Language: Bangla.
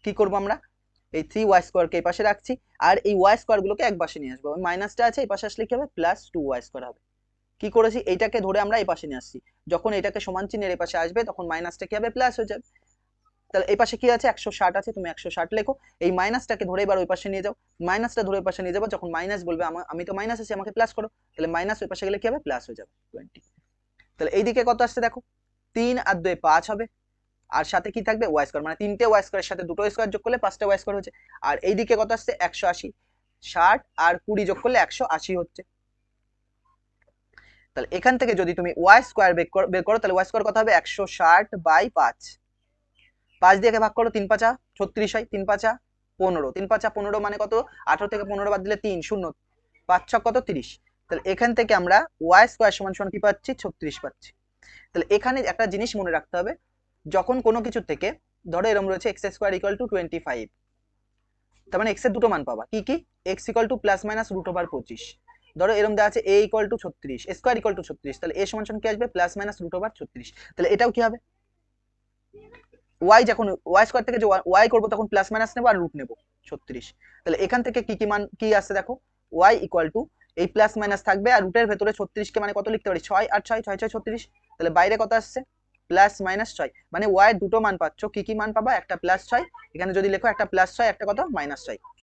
কি করবো আমরা, এই 3y² কে এই পাশে রাখছি, আর এই y² গুলোকে এক পাশে নিয়ে আসবো। মাইনাসটা আছে, এই পাশে আসলে কি হবে, প্লাস 2y² হবে। কি করেছি, এইটাকে ধরে আমরা এই পাশে নিয়ে আসছি, যখন এটাকে সমান চিহ্নের এই পাশে আসবে তখন মাইনাসটা কি হবে, প্লাস হয়ে যাবে। তাহলে এই পাশে কি আছে, 160 আছে, তুমি 160 লেখো। এই মাইনাসটাকে ধরে এবার ওই পাশে নিয়ে যাও, মাইনাসটা ধরে ওই পাশে নিয়ে যাবো, যখন মাইনাস বলবে আমি তো মাইনাস আছি, আমাকে প্লাস করো, তাহলে মাইনাস ওই পাশে গেলে কি হবে, প্লাস হয়ে যাবে 20। তাহলে এইদিকে কত আসছে দেখো, 3 আর 2 5 হবে, আর সাথে কি থাকবে, y², মানে 3টে y² এর সাথে 2টো y² যোগ করলে 5টা y² হচ্ছে। আর এইদিকে কত আসছে, 180, 60 আর 20 যোগ করলে 180 হচ্ছে। তাহলে এখান থেকে যদি তুমি y² বের করো, তাহলে y² কত হবে, 160/5, 5 দিয়ে ভাগ করো, 3 5 36 হয়, 3 5 15, 3 5 15 মানে কত, 18 থেকে 15 বাদ দিলে 3 0, 5 6 কত, 30। তাহলে এখান থেকে আমরা y² সমান সমান কি পাচ্ছি, 36 পাচ্ছি। তাহলে এখানে একটা জিনিস মনে রাখতে হবে, যখন কোনো কিছু থেকে ধরো এরকম রয়েছে x² = 25, তার মানে x এর দুটো মান পাবা, কি কি, x = ±√/25, ধরো এরকম দেওয়া আছে a = 36, a² = 36, তাহলে a সমান সমান কি আসবে, ±√/36। তাহলে এটাও কি হবে, y যখন y² থেকে যে y করব তখন প্লাস মাইনাস নেব আর রুট নেব 36। তাহলে এখান থেকে কি কি মান কি আসছে দেখো, y = এই প্লাস মাইনাস থাকবে, আর রুটের ভেতরে 36 কে মানে কত লিখতে পারি, 6 আর 6 6 6 36, তাহলে বাইরে কত আসছে, +-6, মানে y এর দুটো মান পাচ্ছ, কি কি মান পাবা, একটা +6, এখানে যদি লেখো একটা +6 একটা কত, -6।